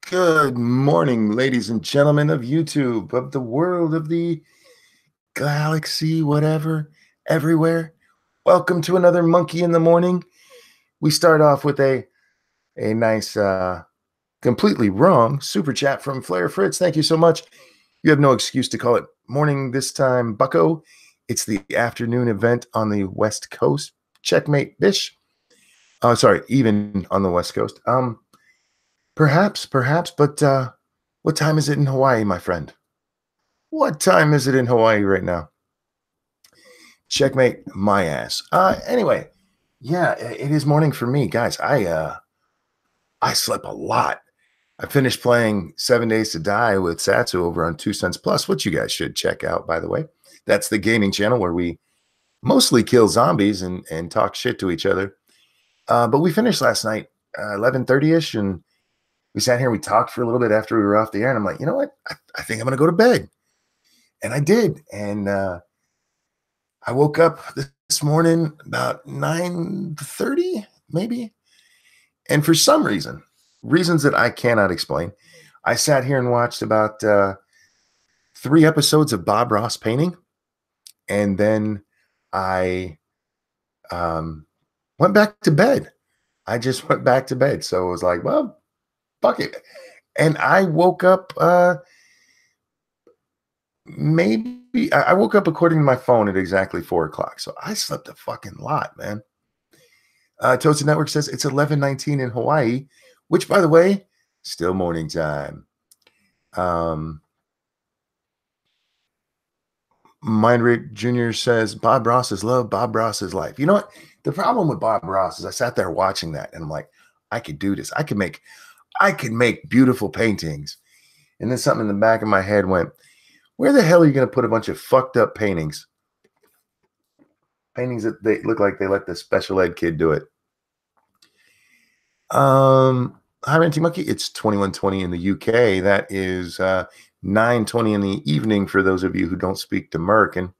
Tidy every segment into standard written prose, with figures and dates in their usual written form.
Good morning, ladies and gentlemen of YouTube, of the world, of the galaxy, whatever, everywhere. Welcome to another Monkey in the Morning. We start off with a nice, completely wrong super chat from Flair Fritz. Thank you so much. You have no excuse to call it morning this time, bucko. It's the afternoon event on the West Coast. Checkmate, bish. Oh, sorry, even on the West Coast. Perhaps, but what time is it in Hawaii, my friend? What time is it in Hawaii right now? Checkmate my ass. Anyway, yeah, it is morning for me, guys. I slept a lot. I finished playing 7 Days to Die with Satsu over on 2 Cents Plus, which you guys should check out, by the way. That's the gaming channel where we mostly kill zombies and talk shit to each other. But we finished last night, 11:30ish, and we sat here, we talked for a little bit after we were off the air, and I'm like, you know what? I think I'm going to go to bed. And I did. And I woke up this morning about 9:30, maybe. And for some reasons that I cannot explain, I sat here and watched about 3 episodes of Bob Ross painting. And then I went back to bed. I just went back to bed. So it was like, well, fuck it. And I woke up maybe I woke up according to my phone at exactly 4 o'clock. So I slept a fucking lot, man. Toasted Network says it's 11:19 in Hawaii, which, by the way, still morning time. Mind Rape Jr. says Bob Ross is love, Bob Ross is life. You know what? The problem with Bob Ross is I sat there watching that and I'm like, I could do this. I could make beautiful paintings. And then something in the back of my head went, where the hell are you going to put a bunch of fucked up paintings? Paintings that they look like they let the special ed kid do it. Hi, Renty Monkey. It's 21:20 in the UK. That is 9:20 in the evening for those of you who don't speak the American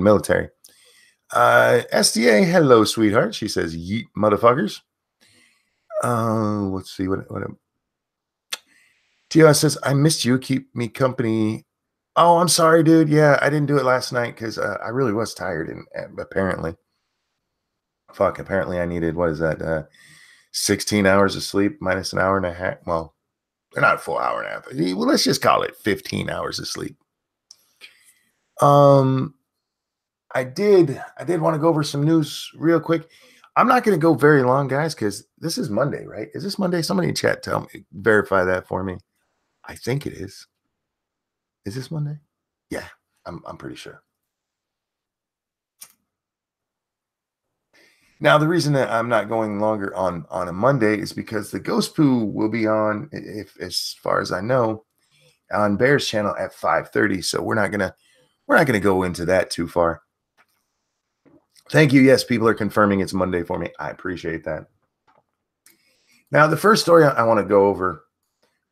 military. SDA, hello, sweetheart. She says, yeet, motherfuckers. Let's see what TOS says, I missed you. Keep me company. Oh, I'm sorry, dude. Yeah, I didn't do it last night because I really was tired. And apparently, apparently I needed, what is that? 16 hours of sleep minus an hour and a half. Well, they're not a full hour and a half. Well, let's just call it 15 hours of sleep. I did want to go over some news real quick. I'm not going to go very long, guys, because this is Monday, right? Is this Monday? Somebody in chat tell me, verify that for me. I think it is. Is this Monday? Yeah, I'm pretty sure. Now, the reason that I'm not going longer on a Monday is because the Ghost Poo will be on, if as far as I know, on Bear's channel at 5:30. So we're not gonna go into that too far. Thank you. Yes, people are confirming it's Monday for me. I appreciate that. Now, the first story I want to go over,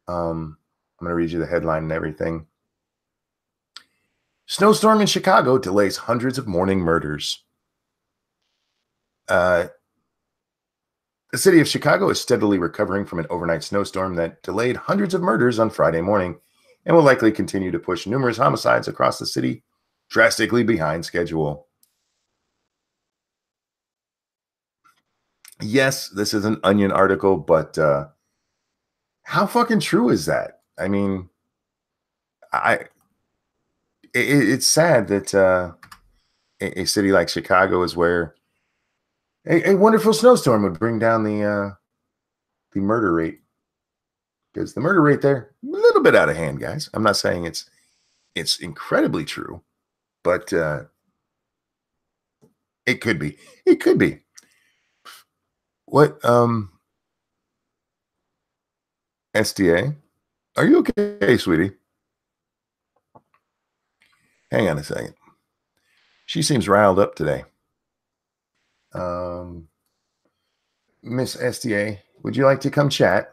I'm going to read you the headline and everything. Snowstorm in Chicago delays hundreds of morning murders. The city of Chicago is steadily recovering from an overnight snowstorm that delayed hundreds of murders on Friday morning and will likely continue to push numerous homicides across the city drastically behind schedule. Yes, this is an Onion article, but how fucking true is that? I mean, it's sad that a city like Chicago is where a wonderful snowstorm would bring down the murder rate, because the murder rate there a little bit out of hand, guys. I'm not saying it's incredibly true, but it could be. It could be. What SDA? Are you okay, sweetie? Hang on a second. She seems riled up today. Miss SDA, would you like to come chat?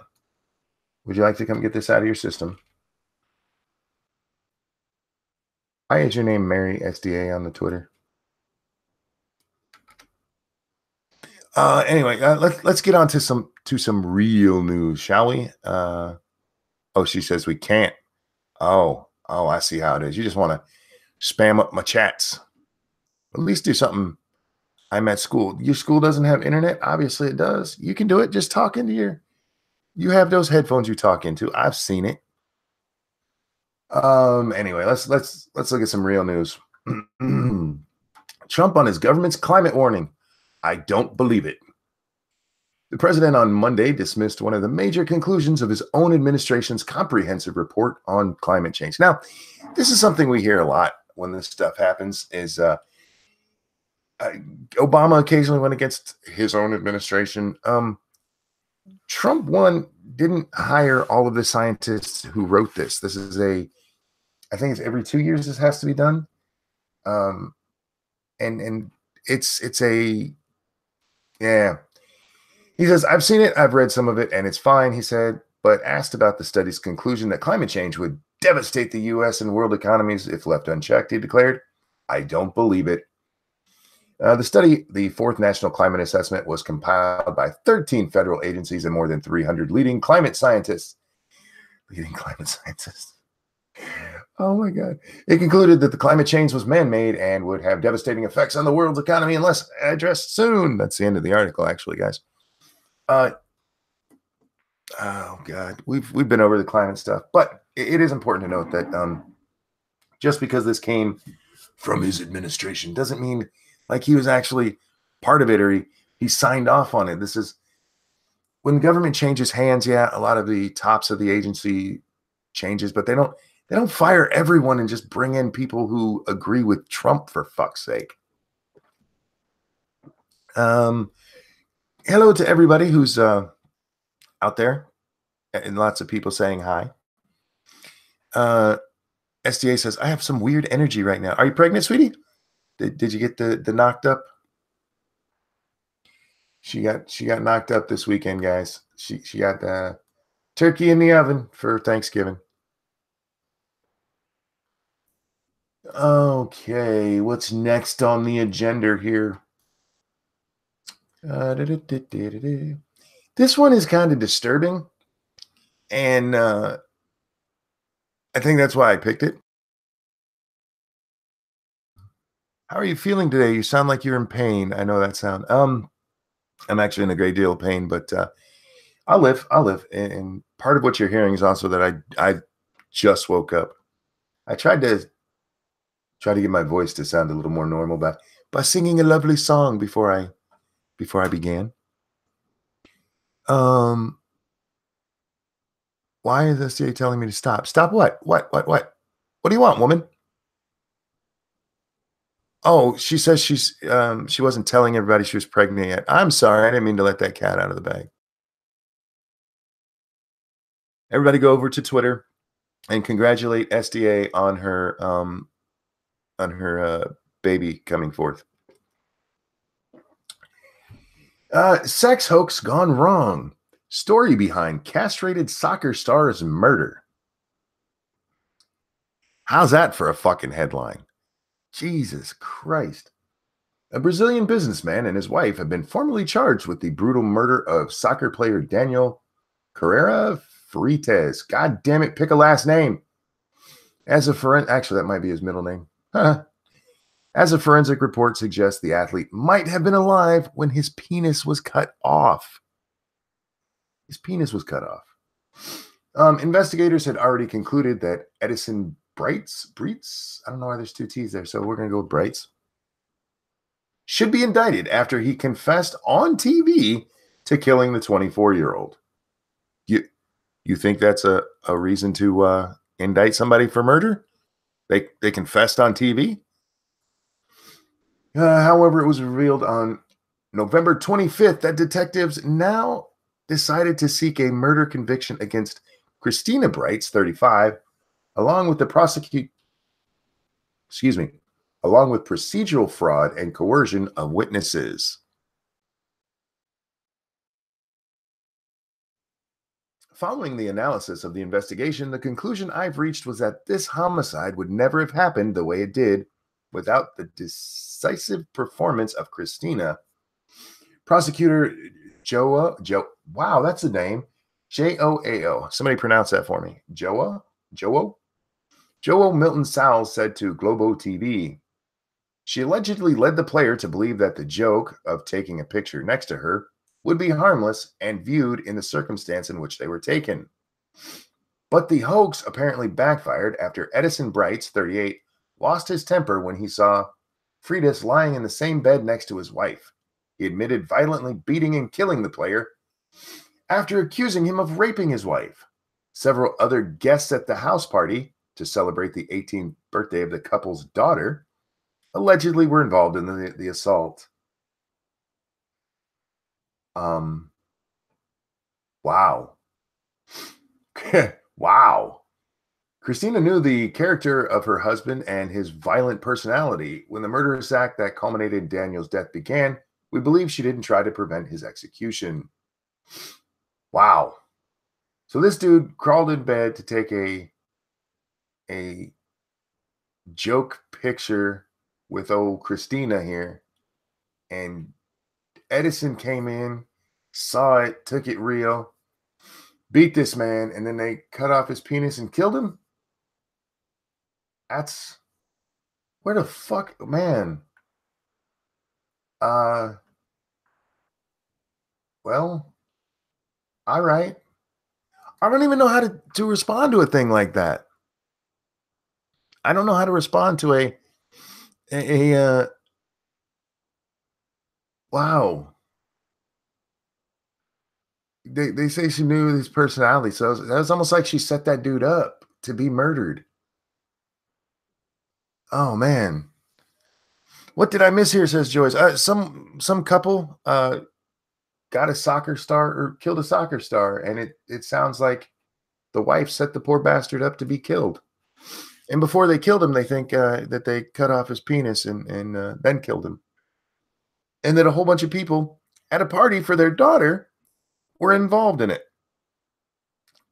Would you like to come get this out of your system? Why is your name Mary SDA on the Twitter? Anyway, let's get on to some real news, shall we? Oh, she says we can't. Oh, I see how it is. You just want to spam up my chats. At least do something. I'm at school. Your school doesn't have internet? Obviously it does. You can do it. Just talk into you have those headphones you talk into. I've seen it. Anyway, let's look at some real news. Trump on his government's climate warning. I don't believe it. The president on Monday dismissed one of the major conclusions of his own administration's comprehensive report on climate change. Now, this is something we hear a lot when this stuff happens is Obama occasionally went against his own administration. Trump didn't hire all of the scientists who wrote this. This is I think it's every 2 years this has to be done. And it's yeah. He says, I've seen it, I've read some of it, and it's fine, he said, but asked about the study's conclusion that climate change would devastate the U.S. and world economies if left unchecked, he declared, I don't believe it. The study, the fourth National Climate Assessment, was compiled by 13 federal agencies and more than 300 leading climate scientists. Oh my God. It concluded that the climate change was man-made and would have devastating effects on the world's economy unless addressed soon. That's the end of the article, actually, guys. Oh God, we've been over the climate stuff, but it is important to note that just because this came from his administration doesn't mean like he was actually part of it or he signed off on it. This is when the government changes hands. Yeah, a lot of the tops of the agency changes, but they don't fire everyone and just bring in people who agree with Trump, for fuck's sake. Hello to everybody who's out there, and lots of people saying hi. SDA says, I have some weird energy right now. Are you pregnant, sweetie? Did you get the knocked up? She got knocked up this weekend, guys. She got the turkey in the oven for Thanksgiving. Okay, what's next on the agenda here? This one is kind of disturbing, and I think that's why I picked it. How are you feeling today? You sound like you're in pain. I know that sound. I'm actually in a great deal of pain, but I'll live. And part of what you're hearing is also that I just woke up. I tried to get my voice to sound a little more normal by singing a lovely song before I began. Why is SDA telling me to stop? Stop what? What do you want, woman? Oh, she says she wasn't telling everybody she was pregnant yet. I'm sorry. I didn't mean to let that cat out of the bag. Everybody go over to Twitter and congratulate SDA on her baby coming forth. Sex hoax gone wrong. Story behind castrated soccer star's murder. How's that for a fucking headline? Jesus Christ. A Brazilian businessman and his wife have been formally charged with the brutal murder of soccer player Daniel Carreira Freitas. God damn it, pick a last name. Actually, that might be his middle name. As a forensic report suggests, the athlete might have been alive when his penis was cut off. His penis was cut off. Investigators had already concluded that Edison Breitz, I don't know why there's two T's there, so we're going to go with Breitz, should be indicted after he confessed on TV to killing the 24-year-old. You think that's a reason to indict somebody for murder? They confessed on TV? However, it was revealed on November 25th that detectives now decided to seek a murder conviction against Christina Breitz, 35, along with procedural fraud and coercion of witnesses. Following the analysis of the investigation, the conclusion I've reached was that this homicide would never have happened the way it did without the decisive performance of Christina. Prosecutor wow, that's a name. Joao. Somebody pronounce that for me. Joa? Joe? Joe Milton Sowell said to Globo TV, she allegedly led the player to believe that the joke of taking a picture next to her would be harmless and viewed in the circumstance in which they were taken. But the hoax apparently backfired after Edison Brights, 38, lost his temper when he saw Friedis lying in the same bed next to his wife. He admitted violently beating and killing the player after accusing him of raping his wife. Several other guests at the house party to celebrate the 18th birthday of the couple's daughter allegedly were involved in the assault. Wow. Wow. Christina knew the character of her husband and his violent personality. When the murderous act that culminated in Daniel's death began, we believe she didn't try to prevent his execution. Wow. So this dude crawled in bed to take a joke picture with old Christina here, and Edison came in, saw it, took it real, beat this man, and then they cut off his penis and killed him. That's where the fuck, man. Well, all right. I don't even know how to respond to a thing like that. I don't know how to respond to a wow. They say she knew his personality, so that was almost like she set that dude up to be murdered. Oh man, what did I miss here? Says Joyce. Some couple got a soccer star or killed a soccer star, and it sounds like the wife set the poor bastard up to be killed. And before they killed him, they think that they cut off his penis and then killed him, and that a whole bunch of people at a party for their daughter were involved in it.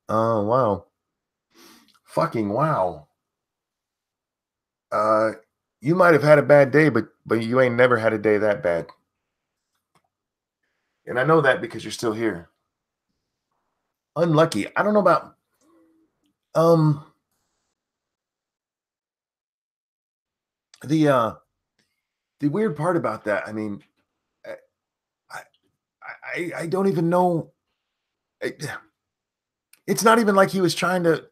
Oh wow, fucking wow. You might have had a bad day, but you ain't never had a day that bad. And I know that because you're still here. Unlucky. I don't know about um the weird part about that. I mean, I I don't even know. It's not even like he was trying to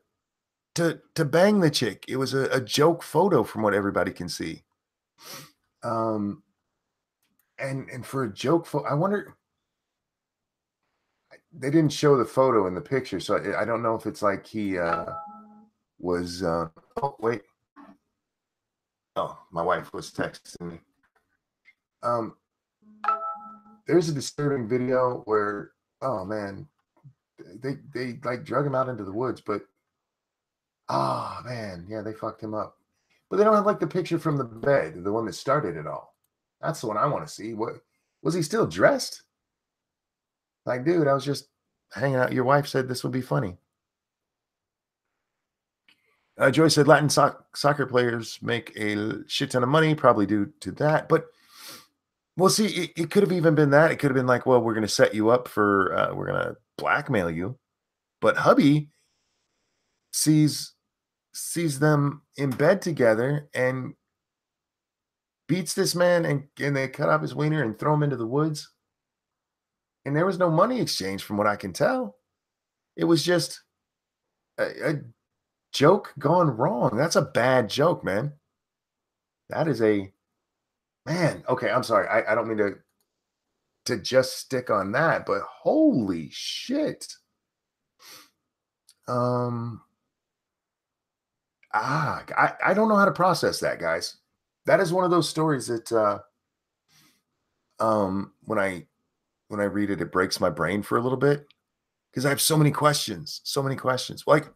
bang the chick. It was a joke photo from what everybody can see. Um and for a joke photo, I wonder, they didn't show the photo in the picture, so I don't know if it's like he was oh wait. Oh, my wife was texting me. Um there's a disturbing video where, oh man, they like drug him out into the woods, but oh man, yeah, they fucked him up. But they don't have like the picture from the bed, the one that started it all. That's the one I want to see. What was he still dressed? Like, dude, I was just hanging out. Your wife said this would be funny. Joy said Latin soccer players make a shit ton of money, probably due to that. But we'll see. It could have even been that. It could have been like, well, we're going to set you up for, we're going to blackmail you. But hubby sees them in bed together and beats this man, and they cut off his wiener and throw him into the woods. And there was no money exchange from what I can tell. It was just a joke gone wrong. That's a bad joke, man. That is a man. Okay, I'm sorry. I don't mean to just stick on that, but holy shit. I don't know how to process that, guys. That is one of those stories that when I read it, it breaks my brain for a little bit because I have so many questions. So many questions. Like,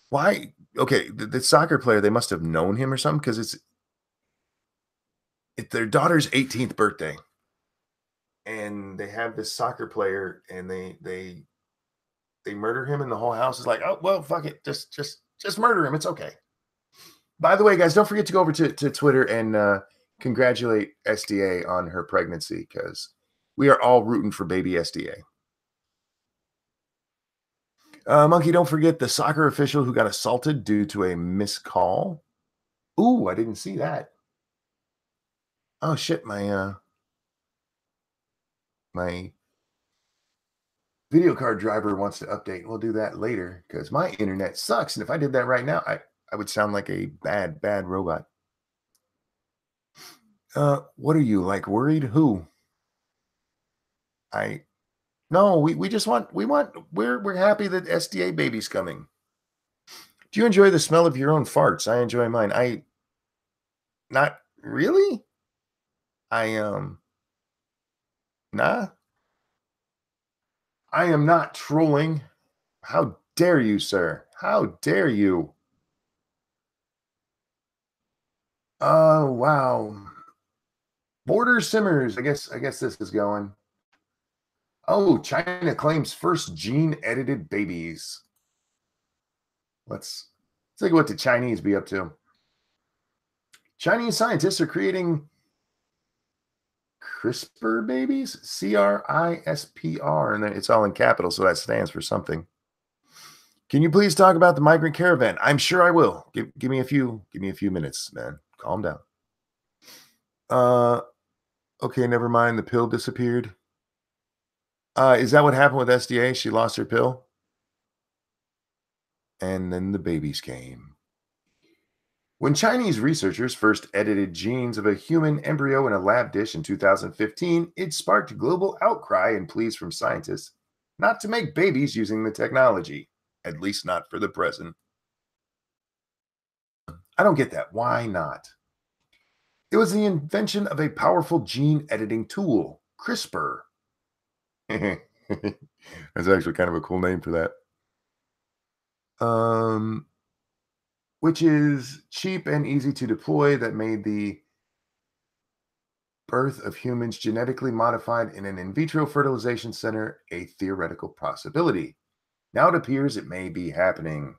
why? Okay, the soccer player, they must have known him or something, because it's their daughter's 18th birthday, and they have this soccer player, and they murder him, and the whole house is like, oh well, fuck it, just murder him. It's okay. By the way, guys, don't forget to go over to Twitter and congratulate SDA on her pregnancy, because we are all rooting for baby SDA. Monkey, don't forget the soccer official who got assaulted due to a missed call. Ooh, I didn't see that. Oh shit, my video card driver wants to update. We'll do that later because my internet sucks. And if I did that right now, I would sound like a bad robot. What are you like worried? Who? I No, we just we're happy that SDA baby's coming. Do you enjoy the smell of your own farts? I enjoy mine. I not really. I nah. I am not trolling. How dare you, sir? How dare you? Oh wow. Border simmers. I guess this is going. Oh, China claims first gene edited babies. Let's look at what the Chinese be up to. Chinese scientists are creating CRISPR babies, CRISPR, and it's all in capital, so that stands for something. Can you please talk about the migrant caravan? I'm sure I will. Give me a few minutes, man. Calm down. Okay, never mind. The pill disappeared. Is that what happened with SDA? She lost her pill, and then the babies came. When Chinese researchers first edited genes of a human embryo in a lab dish in 2015, it sparked global outcry and pleas from scientists not to make babies using the technology, at least not for the present. I don't get that. Why not? It was the invention of a powerful gene editing tool, CRISPR. That's actually kind of a cool name for that. Which is cheap and easy to deploy, that made the birth of humans genetically modified in an in vitro fertilization center a theoretical possibility. Now it appears it may be happening.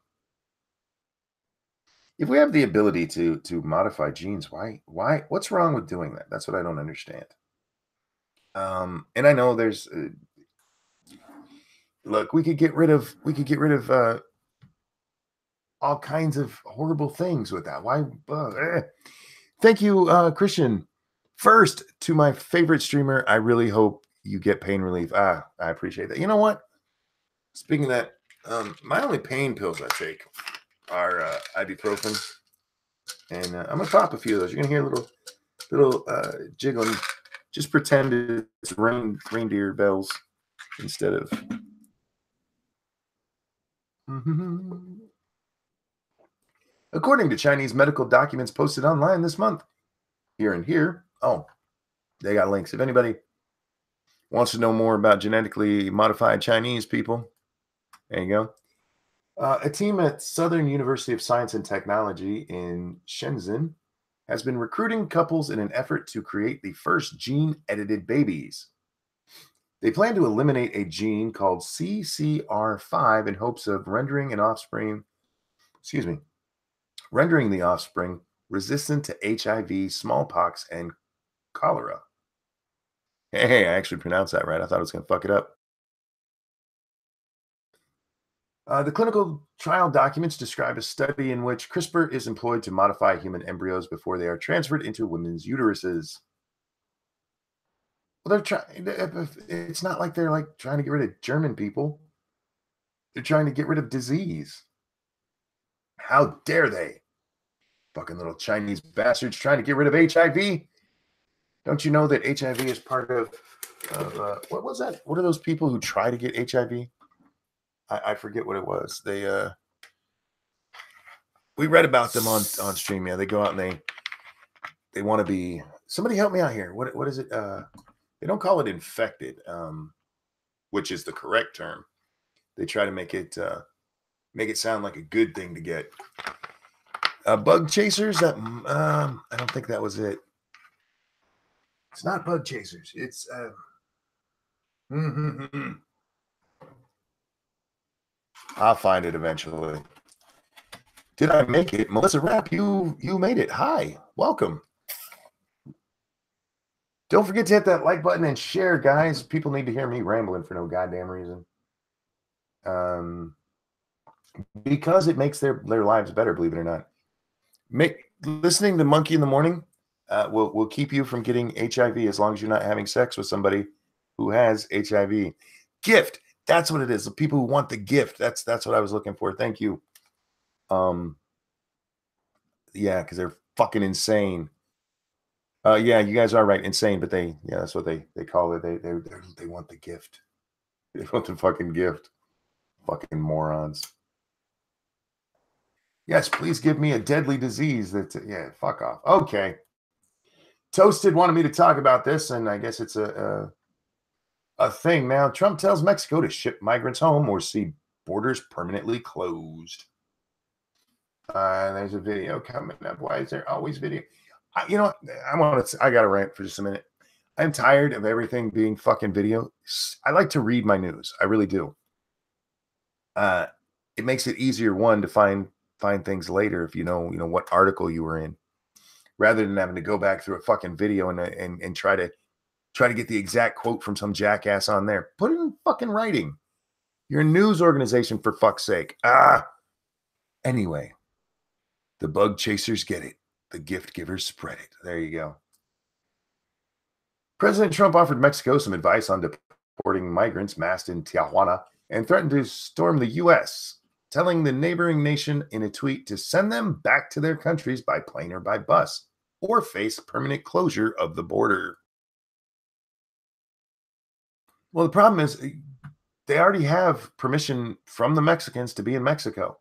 If we have the ability to modify genes, why what's wrong with doing that? That's what I don't understand. And I know there's look, we could get rid of all kinds of horrible things with that. Why? Thank you, Christian. First, to my favorite streamer, I really hope you get pain relief. I appreciate that. You know what? Speaking of that, my only pain pills I take are ibuprofen, and I'm gonna pop a few of those. You're gonna hear a little jiggling. Just pretend it's reindeer bells instead of. According to Chinese medical documents posted online this month, here and here. Oh, they got links. If anybody wants to know more about genetically modified Chinese people, there you go. A team at Southern University of Science and Technology in Shenzhen has been recruiting couples in an effort to create the first gene-edited babies. They plan to eliminate a gene called CCR5 in hopes of rendering the offspring resistant to HIV, smallpox, and cholera. Hey, I actually pronounced that right. I thought I was going to fuck it up. The clinical trial documents describe a study in which CRISPR is employed to modify human embryos before they are transferred into women's uteruses. Well, they're trying. It's not like they're like trying to get rid of German people. They're trying to get rid of disease. How dare they? Fucking little Chinese bastards trying to get rid of HIV. Don't you know that HIV is part of what was that? What are those people who try to get HIV? I forget what it was. We read about them on stream. Yeah, they go out and they want to be. Somebody help me out here. What is it? They don't call it infected, which is the correct term. They try to make it sound like a good thing to get. Bug chasers. That I don't think that was it. It's not bug chasers. It's I'll find it eventually. Did I make it? Melissa Rapp, you made it. Hi, welcome. Don't forget to hit that like button and share, guys. People need to hear me rambling for no goddamn reason. because it makes their lives better, believe it or not. Listening to Monkey in the Morning will keep you from getting HIV as long as you're not having sex with somebody who has HIV. Gift. That's what it is. The people who want the gift. That's what I was looking for. Thank you. Yeah, because they're fucking insane. Yeah, you guys are right, insane. But that's what they call it. They want the gift. They want the fucking gift. Fucking morons. Yes, please give me a deadly disease. Yeah, fuck off. Okay. Toasted wanted me to talk about this, and I guess it's a thing now. Trump tells Mexico to ship migrants home or see borders permanently closed. There's a video coming up. Why is there always video? You know, I got to rant for just a minute. I'm tired of everything being fucking video. I like to read my news. I really do. It makes it easier, one, to find things later if you know what article you were in, rather than having to go back through a fucking video and try to get the exact quote from some jackass on there. Put it in fucking writing. You're a news organization, for fuck's sake. Anyway, the bug chasers get it. The gift givers spread it. There you go. President Trump offered Mexico some advice on deporting migrants massed in Tijuana and threatened to storm the U.S., telling the neighboring nation in a tweet to send them back to their countries by plane or by bus, or face permanent closure of the border. Well, the problem is they already have permission from the Mexicans to be in Mexico.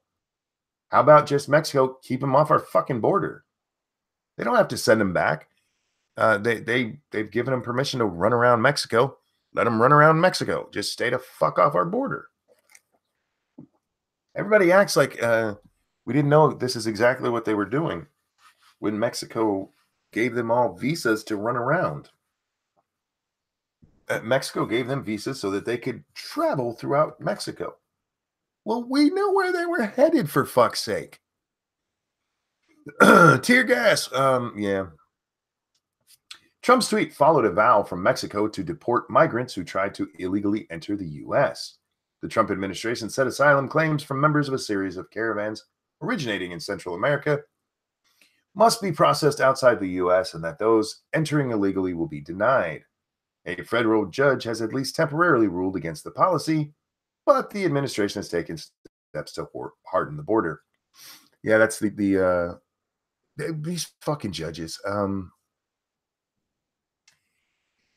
How about just Mexico keep them off our fucking border? They don't have to send them back. They've given them permission to run around Mexico. Let them run around Mexico. Just stay the fuck off our border. Everybody acts like we didn't know this is exactly what they were doing when Mexico gave them all visas to run around. Mexico gave them visas so that they could travel throughout Mexico. Well, we know where they were headed, for fuck's sake. Tear gas. Yeah. Trump's tweet followed a vow from Mexico to deport migrants who tried to illegally enter the U.S. The Trump administration said asylum claims from members of a series of caravans originating in Central America must be processed outside the U.S. and that those entering illegally will be denied. A federal judge has at least temporarily ruled against the policy, but the administration has taken steps to harden the border. Yeah, that's these fucking judges.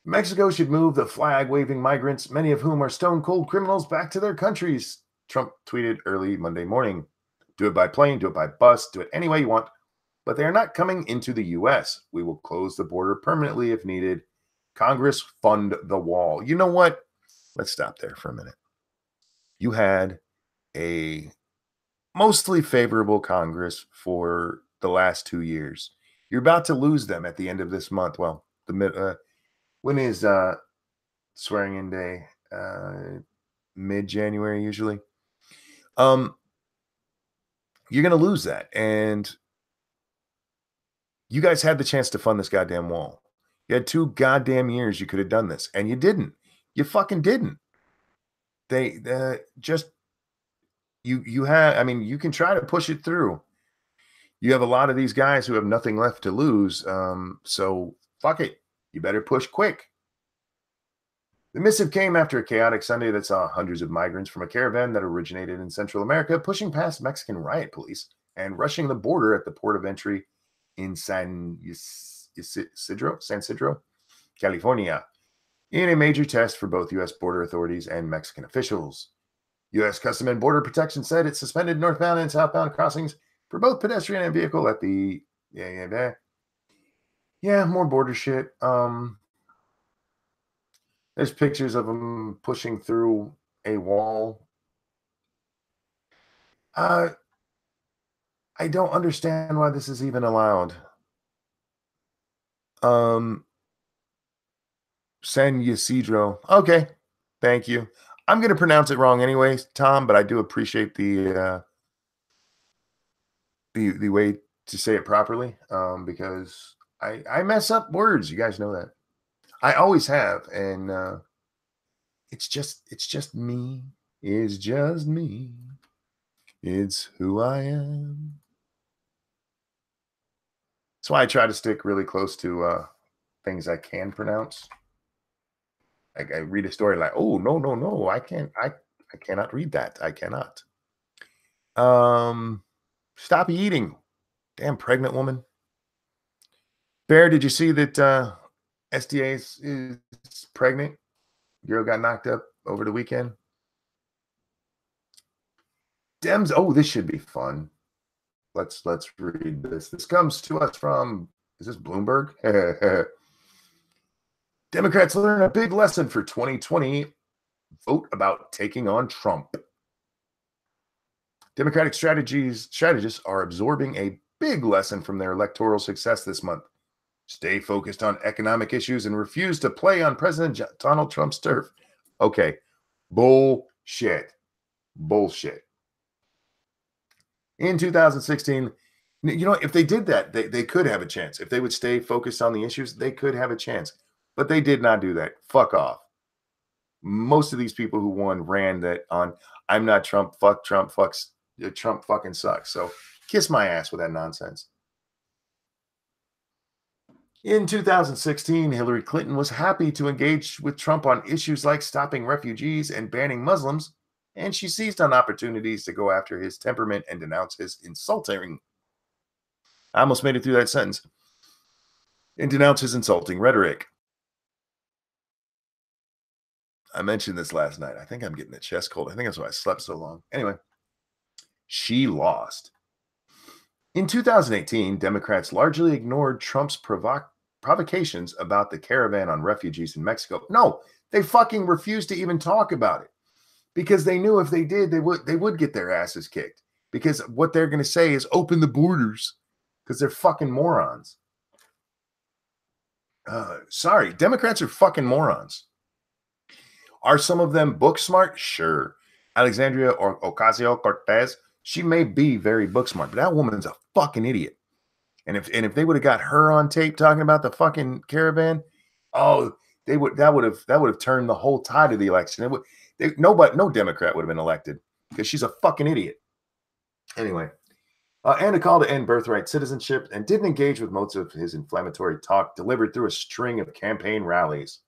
Mexico should move the flag-waving migrants, many of whom are stone-cold criminals, back to their countries, Trump tweeted early Monday morning. Do it by plane, do it by bus, do it any way you want, but they are not coming into the U.S. We will close the border permanently if needed. Congress fund the wall. You know what? Let's stop there for a minute. You had a mostly favorable Congress for the last 2 years. You're about to lose them at the end of this month. Well, when is swearing in day? Mid-January usually. You're going to lose that. And you guys had the chance to fund this goddamn wall. You had 2 goddamn years you could have done this, and you didn't. You fucking didn't. They just you have. I mean, you can try to push it through. You have a lot of these guys who have nothing left to lose. So fuck it. You better push quick. The missive came after a chaotic Sunday that saw hundreds of migrants from a caravan that originated in Central America pushing past Mexican riot police and rushing the border at the port of entry in San Isidro, California, in a major test for both U.S. border authorities and Mexican officials. U.S. Customs and Border Protection said it suspended northbound and southbound crossings for both pedestrian and vehicle at the more border shit. There's pictures of them pushing through a wall. I don't understand why this is even allowed. San Ysidro. Okay, thank you. I'm going to pronounce it wrong anyways, Tom, but I do appreciate the way to say it properly, because I mess up words. You guys know that. I always have, and it's just me. It's just me. It's who I am. That's why I try to stick really close to things I can pronounce. Like I read a story like, oh no, no, no, I cannot read that. I cannot. Stop eating. Damn pregnant woman. Bear, did you see that SDA is pregnant? Girl got knocked up over the weekend. Dems, oh, this should be fun. Let's read this. This comes to us from, is this Bloomberg? Democrats learn a big lesson for 2020. Vote about taking on Trump. Democratic strategists are absorbing a big lesson from their electoral success this month. Stay focused on economic issues and refuse to play on President Donald Trump's turf. Okay. Bullshit. Bullshit. In 2016, you know, if they did that, they could have a chance. If they would stay focused on the issues, they could have a chance. But they did not do that. Fuck off. Most of these people who won ran that on, I'm not Trump, fuck Trump, Trump fucking sucks. So kiss my ass with that nonsense. In 2016, Hillary Clinton was happy to engage with Trump on issues like stopping refugees and banning Muslims, and she seized on opportunities to go after his temperament and denounce his insulting. I almost made it through that sentence. And denounce his insulting rhetoric. I mentioned this last night. I think I'm getting a chest cold. I think that's why I slept so long. Anyway, she lost. In 2018, Democrats largely ignored Trump's provocations about the caravan on refugees in Mexico. No, they fucking refused to even talk about it because they knew if they did, they would get their asses kicked because what they're going to say is open the borders because they're fucking morons. Sorry, Democrats are fucking morons. Are some of them book smart? Sure. Alexandria or Ocasio-Cortez, she may be very book smart, but that woman's a fucking idiot. And if they would have got her on tape talking about the fucking caravan, oh, that would have turned the whole tide of the election. No Democrat would have been elected because she's a fucking idiot. Anyway, and a call to end birthright citizenship, and didn't engage with most of his inflammatory talk delivered through a string of campaign rallies.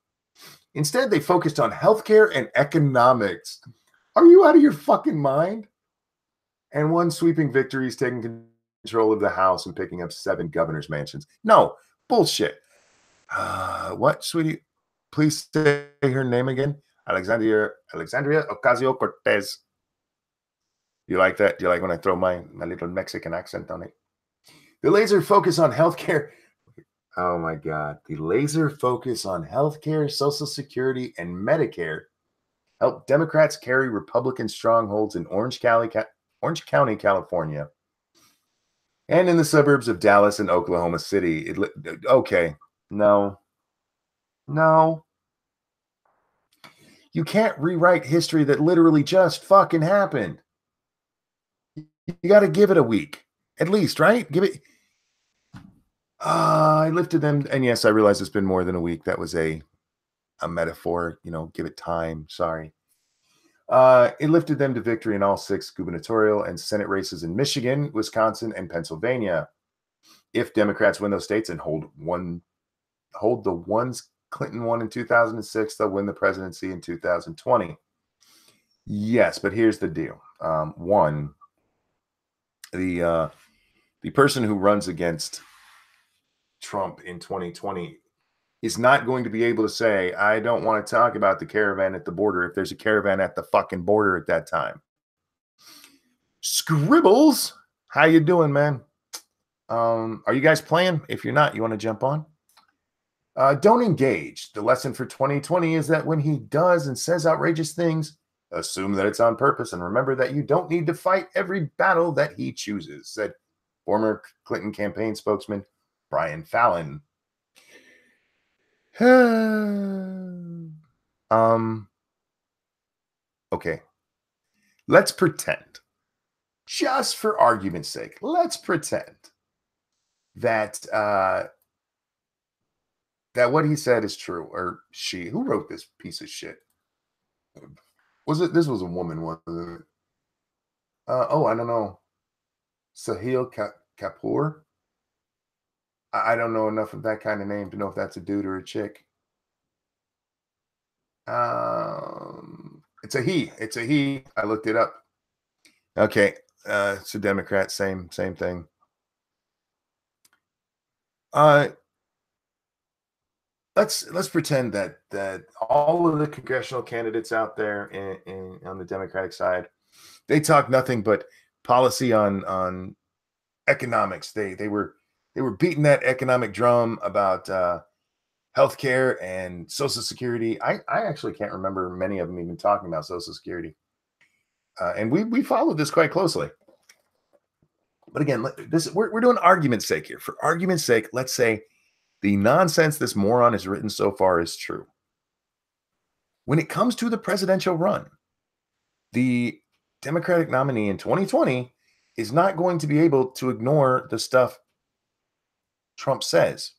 Instead, they focused on healthcare and economics. Are you out of your fucking mind? And one sweeping victory is taking control of the House and picking up 7 governor's mansions. No, bullshit. What, sweetie? Please say her name again. Alexandria Ocasio-Cortez. You like that? Do you like when I throw my little Mexican accent on it? The laser focus on healthcare. Oh my God. The laser focus on healthcare, Social Security, and Medicare helped Democrats carry Republican strongholds in Orange County, California, and in the suburbs of Dallas and Oklahoma City. Okay. No. You can't rewrite history that literally just fucking happened. You got to give it a week, at least, right? Give it. I lifted them, and yes, I realize it's been more than a week. That was a metaphor. You know, give it time. Sorry. It lifted them to victory in all 6 gubernatorial and Senate races in Michigan, Wisconsin, and Pennsylvania. If Democrats win those states and hold the ones Clinton won in 2006, they'll win the presidency in 2020. Yes, but here's the deal. One, the person who runs against Trump in 2020 is not going to be able to say, I don't want to talk about the caravan at the border if there's a caravan at the fucking border at that time. Scribbles, how you doing, man? Are you guys playing? If you're not, you want to jump on? Don't engage. The lesson for 2020 is that when he does and says outrageous things, assume that it's on purpose and remember that you don't need to fight every battle that he chooses, said former Clinton campaign spokesman Brian Fallon. Okay. Let's pretend, just for argument's sake, let's pretend that that what he said is true, or she. Who wrote this piece of shit? This was a woman, wasn't it? Oh, I don't know. Sahil Kapoor. I don't know enough of that kind of name to know if that's a dude or a chick. It's a he. It's a he. I looked it up. Okay. It's a Democrat. Same thing. Uh, let's pretend that all of the congressional candidates out there on the Democratic side, they talk nothing but policy on economics. They were beating that economic drum about healthcare and Social Security. I actually can't remember many of them even talking about Social Security, and we followed this quite closely. But again, we're doing argument's sake here. For argument's sake, let's say the nonsense this moron has written so far is true. When it comes to the presidential run, the Democratic nominee in 2020 is not going to be able to ignore the stuff Trump says.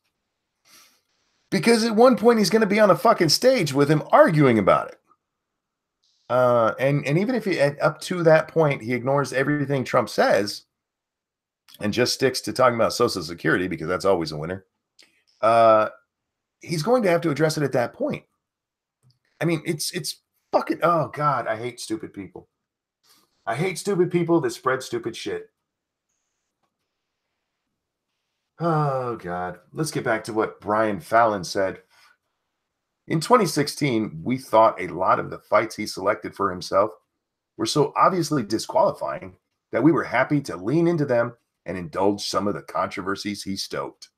Because at one point he's going to be on a fucking stage with him arguing about it. And even if he up to that point he ignores everything Trump says and just sticks to talking about Social Security because that's always a winner, he's going to have to address it at that point. I mean, it's fucking, oh God, I hate stupid people. I hate stupid people that spread stupid shit. Oh God, let's get back to what Brian Fallon said. In 2016, we thought a lot of the fights he selected for himself were so obviously disqualifying that we were happy to lean into them and indulge some of the controversies he stoked.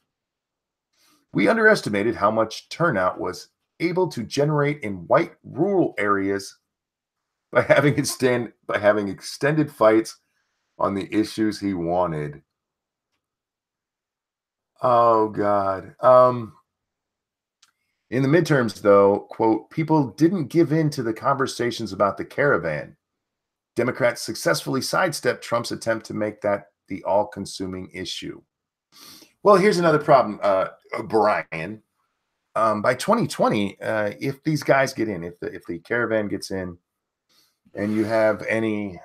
We underestimated how much turnout was able to generate in white rural areas by having extended fights on the issues he wanted. Oh God. In the midterms, though, quote, people didn't give in to the conversations about the caravan. Democrats successfully sidestepped Trump's attempt to make that the all-consuming issue. Well, here's another problem, Brian. By 2020, if these guys get in, if the caravan gets in, and you have any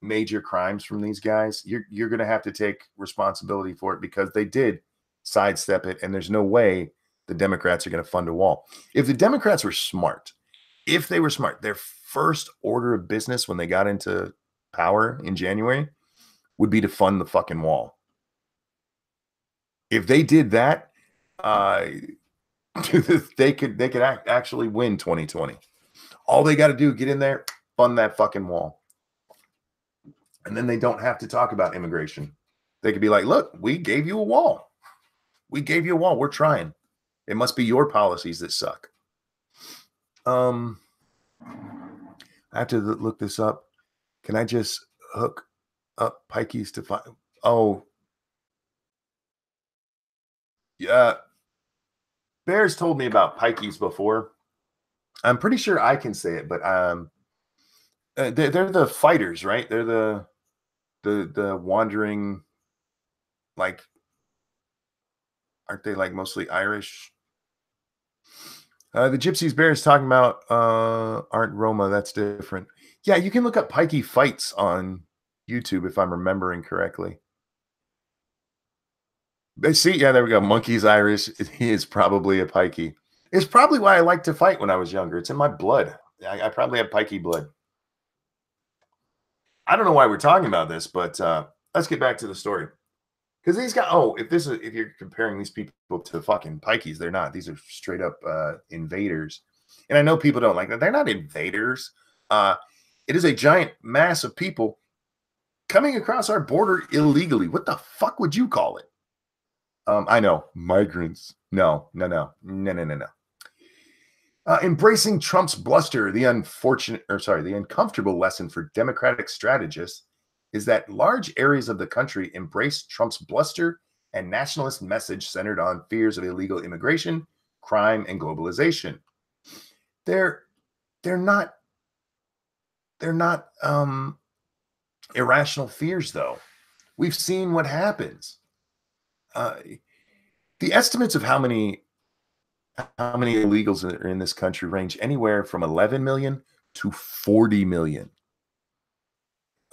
major crimes from these guys, you're going to have to take responsibility for it because they did sidestep it, and there's no way the Democrats are going to fund a wall. If the Democrats were smart, if they were smart, their first order of business when they got into power in January would be to fund the fucking wall. If they did that, they could actually win 2020. All they got to do, get in there, fund that fucking wall. And then they don't have to talk about immigration. They could be like, look, we gave you a wall. We gave you a wall. We're trying. It must be your policies that suck. I have to look this up. Can I just hook up pikeys to find? Oh, yeah. Bears told me about pikeys before. I'm pretty sure I can say it, but they're the fighters, right? They're the wandering, like, aren't they like mostly Irish? The Gypsies Bears talking about aren't Roma. That's different. Yeah, you can look up pikey fights on YouTube if I'm remembering correctly. See, yeah, there we go. Monkey's Irish. He is probably a pikey. It's probably why I liked to fight when I was younger. It's in my blood. I probably have pikey blood. I don't know why we're talking about this, but let's get back to the story. Because these guys, if you're comparing these people to fucking pikeys, they're not. These are straight up invaders. And I know people don't like that. They're not invaders. It is a giant mass of people coming across our border illegally. What the fuck would you call it? I know, migrants. No. Embracing Trump's bluster, the uncomfortable lesson for Democratic strategists is that large areas of the country embrace Trump's bluster and nationalist message centered on fears of illegal immigration, crime, and globalization. They're not irrational fears, though. We've seen what happens. The estimates of how many illegals are in this country range anywhere from 11 million to 40 million.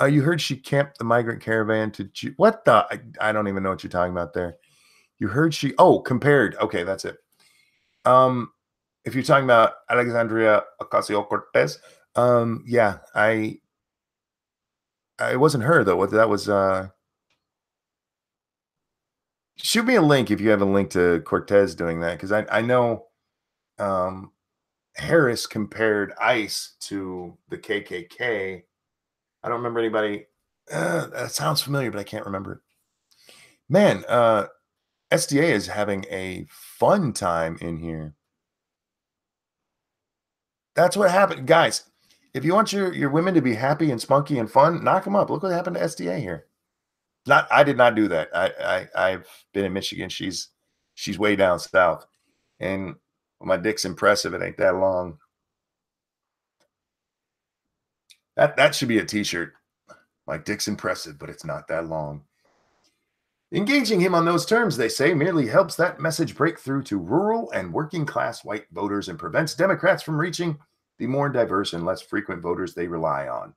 You heard she camped the migrant caravan to what the? I don't even know what you're talking about there. You heard she compared. Okay, that's it. If you're talking about Alexandria Ocasio-Cortez, yeah, I it wasn't her though. What that was shoot me a link if you have a link to Cortez doing that, because I know um Harris compared ICE to the KKK. I don't remember anybody. That sounds familiar, but I can't remember it. Man, SDA is having a fun time in here. That's what happened, guys. If you want your women to be happy and spunky and fun, knock them up. Look what happened to SDA here. Not, I did not do that. I've been in Michigan. She's way down south, and my dick's impressive. It ain't that long. That should be a T-shirt. My dick's impressive, but it's not that long. Engaging him on those terms, they say, merely helps that message break through to rural and working class white voters and prevents Democrats from reaching the more diverse and less frequent voters they rely on.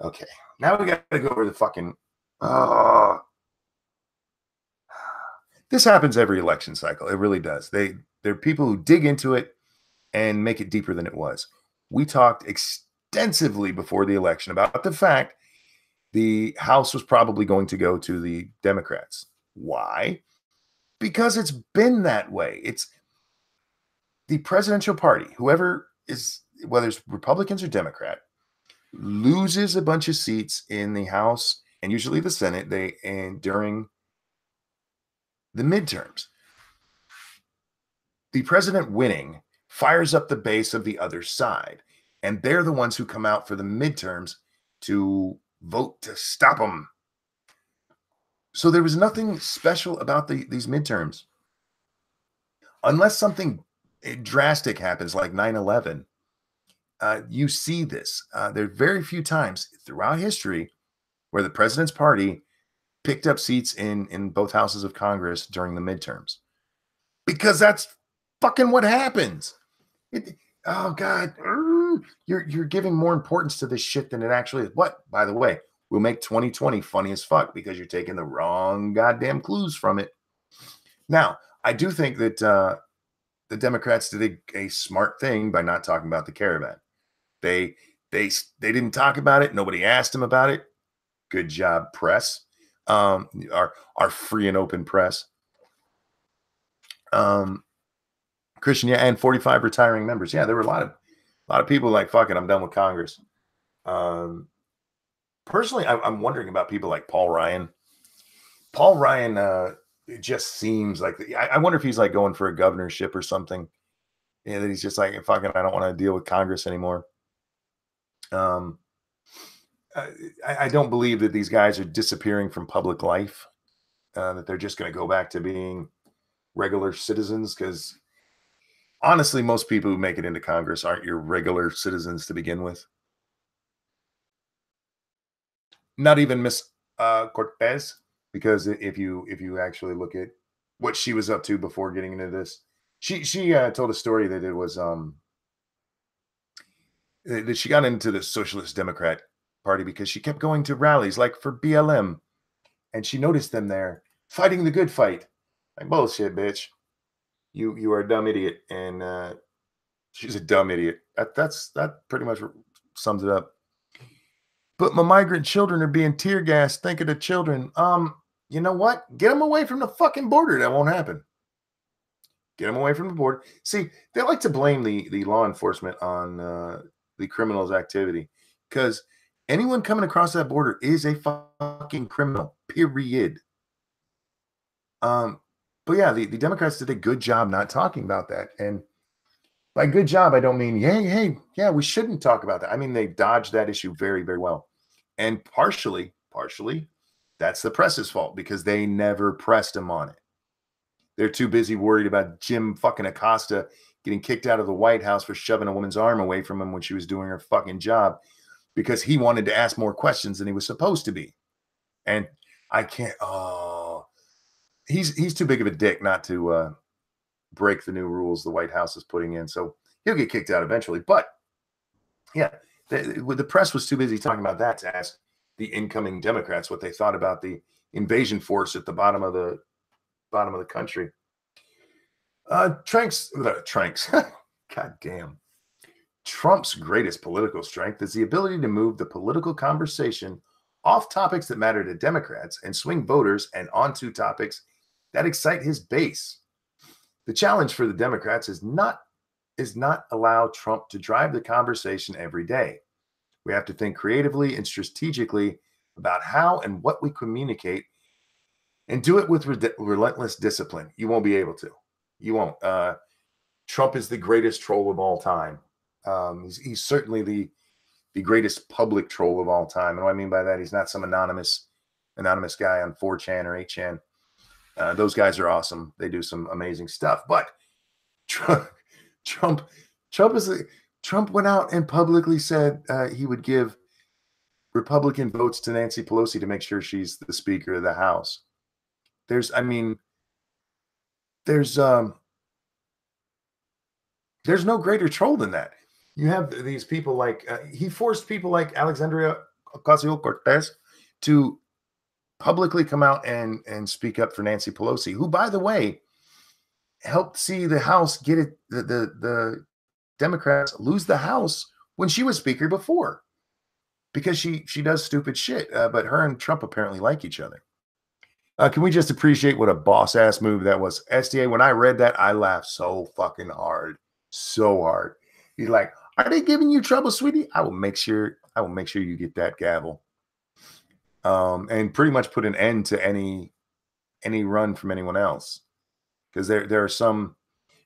Okay, now we got to go over the fucking. This happens every election cycle. It really does. There are people who dig into it and make it deeper than it was. We talked extensively before the election about the fact the House was probably going to go to the Democrats. Why? Because it's been that way. It's the presidential party, whoever is, whether it's Republicans or Democrat, loses a bunch of seats in the House and usually the Senate and during the midterms. The president winning fires up the base of the other side, and they're the ones who come out for the midterms to vote to stop them. So there was nothing special about these midterms. Unless something drastic happens like 9/11, you see this. There are very few times throughout history where the president's party picked up seats in both houses of Congress during the midterms, because that's fucking what happens. Oh God, you're giving more importance to this shit than it actually is. What, by the way, will make 2020 funny as fuck because you're taking the wrong goddamn clues from it. Now, I do think that the Democrats did a smart thing by not talking about the caravan. They didn't talk about it. Nobody asked them about it. Good job, press. Our free and open press. Christian, yeah, and 45 retiring members. Yeah, there were a lot of people like, fuck it, I'm done with Congress. Personally, I'm wondering about people like Paul Ryan. Paul Ryan it just seems like I wonder if he's like going for a governorship or something. Yeah, that he's just like, fucking, I don't want to deal with Congress anymore. I don't believe that these guys are disappearing from public life, that they're just going to go back to being regular citizens, because honestly, most people who make it into Congress aren't your regular citizens to begin with. Not even Miss Cortez, because if you actually look at what she was up to before getting into this, she told a story that it was that she got into the Socialist Democrat Party because she kept going to rallies like for BLM, and she noticed them there fighting the good fight. Like, bullshit, bitch. You are a dumb idiot, and she's a dumb idiot. That pretty much sums it up. But my migrant children are being tear gassed. Think of the children. You know what? Get them away from the fucking border. That won't happen. Get them away from the border. See, they like to blame the law enforcement on the criminal's activity, because anyone coming across that border is a fucking criminal. Period. But yeah, the Democrats did a good job not talking about that. And by good job, I don't mean, hey, yeah, we shouldn't talk about that. I mean, they dodged that issue very, very well. And partially, that's the press's fault, because they never pressed them on it. They're too busy worried about Jim fucking Acosta getting kicked out of the White House for shoving a woman's arm away from him when she was doing her fucking job, because he wanted to ask more questions than he was supposed to be. And I can't, he's too big of a dick not to break the new rules the White House is putting in. So he'll get kicked out eventually. But yeah, The press was too busy talking about that to ask the incoming Democrats what they thought about the invasion force at the bottom of the country. Tranks. God damn. Trump's greatest political strength is the ability to move the political conversation off topics that matter to Democrats and swing voters and onto topics that excite his base. The challenge for the Democrats is not allow Trump to drive the conversation every day. We have to think creatively and strategically about how and what we communicate and do it with relentless discipline. You won't be able to. You won't. Trump is the greatest troll of all time. He's certainly the greatest public troll of all time. And what I mean by that, he's not some anonymous guy on 4chan or 8chan. Those guys are awesome. They do some amazing stuff. But Trump went out and publicly said he would give Republican votes to Nancy Pelosi to make sure she's the Speaker of the House. There's no greater troll than that. You have these people like he forced people like Alexandria Ocasio-Cortez to publicly come out and speak up for Nancy Pelosi, who, by the way, helped see the House get it. The Democrats lose the House when she was Speaker before, because she does stupid shit. But her and Trump apparently like each other. Can we just appreciate what a boss ass move that was? SDA, when I read that, I laughed so fucking hard. So hard. He's like, are they giving you trouble, sweetie? I will make sure you get that gavel. And pretty much put an end to any run from anyone else. Because there are some,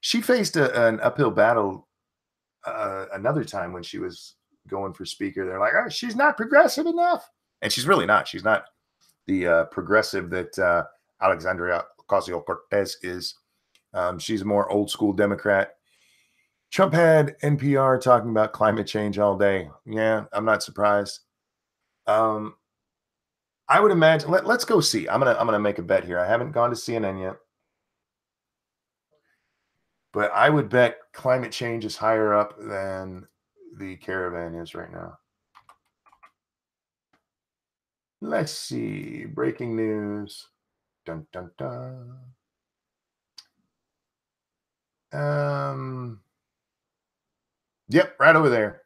she faced an uphill battle another time when she was going for Speaker. They're like, oh, she's not progressive enough. And she's really not. She's not the progressive that Alexandria Ocasio-Cortez is. She's a more old school Democrat. Trump had NPR talking about climate change all day. Yeah, I'm not surprised. I would imagine. Let's go see. I'm gonna make a bet here. I haven't gone to CNN yet, but I would bet climate change is higher up than the caravan is right now. Let's see. Breaking news. Dun dun dun. Yep, right over there.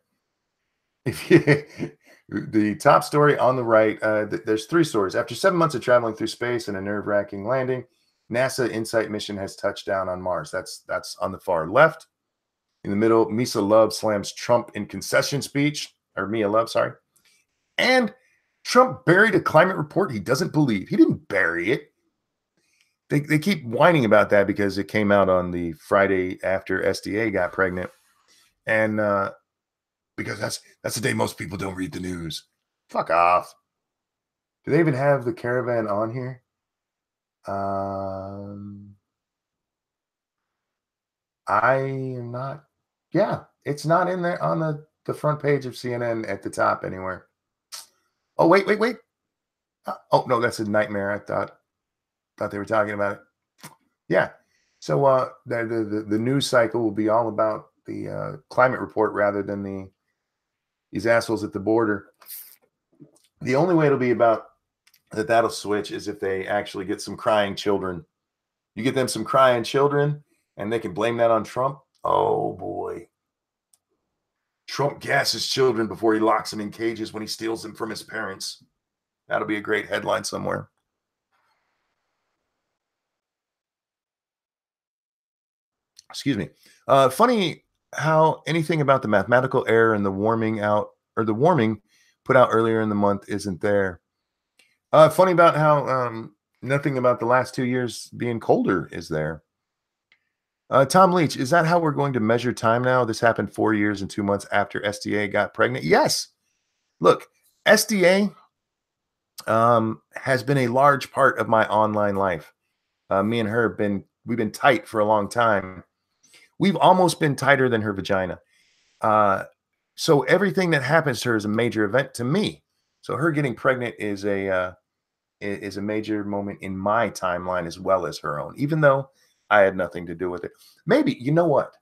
The top story on the right, there's three stories. After 7 months of traveling through space and a nerve-wracking landing, NASA InSight mission has touched down on Mars. That's on the far left. In the middle, Misa Love slams Trump in concession speech, or Mia Love, sorry. And Trump buried a climate report he doesn't believe. He didn't bury it. They keep whining about that because it came out on the Friday after SDA got pregnant. And because that's the day most people don't read the news. Fuck off. Do they even have the caravan on here? I am not. Yeah, it's not in there on the front page of CNN at the top anywhere. Oh, wait. Oh, no, that's a nightmare. I thought they were talking about it. Yeah. So the news cycle will be all about the climate report rather than these assholes at the border. The only way it'll be about that'll switch is if they actually get some crying children. You get them some crying children and they can blame that on Trump. Oh boy. Trump gasses children before he locks them in cages when he steals them from his parents. That'll be a great headline somewhere. Excuse me. Funny how anything about the mathematical error and the warming put out earlier in the month isn't there. Funny about how nothing about the last 2 years being colder is there. Tom Leach, is that how we're going to measure time now? This happened 4 years and 2 months after SDA got pregnant. Yes. Look, SDA has been a large part of my online life. Me and her we've been tight for a long time. We've almost been tighter than her vagina. So everything that happens to her is a major event to me. So her getting pregnant is a major moment in my timeline as well as her own, even though I had nothing to do with it. Maybe, you know what?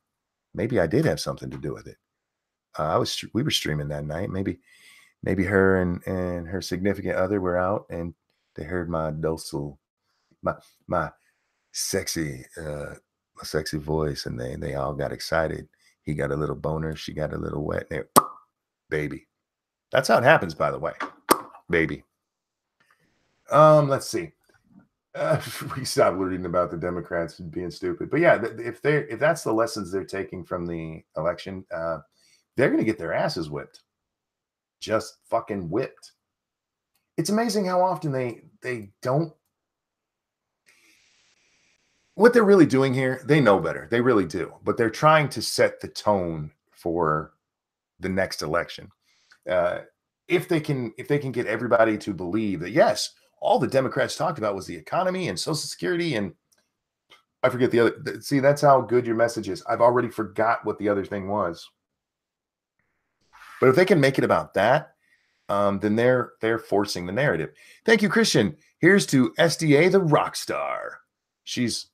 Maybe I did have something to do with it. We were streaming that night. Maybe her and her significant other were out and they heard my docile, my my sexy, my sexy voice, and they all got excited. He got a little boner, she got a little wet. And baby, that's how it happens, by the way, baby. Let's see. We stopped reading about the Democrats being stupid, but yeah, if that's the lessons they're taking from the election, they're going to get their asses whipped, just fucking whipped. It's amazing how often they don't. What they're really doing here, they know better. They really do, but they're trying to set the tone for the next election. Uh, if they can get everybody to believe that yes, all the Democrats talked about was the economy and Social Security, and I forget the other. See, that's how good your message is. I've already forgot what the other thing was. But if they can make it about that, then they're forcing the narrative. Thank you, Christian. Here's to SDA, the rock star. She is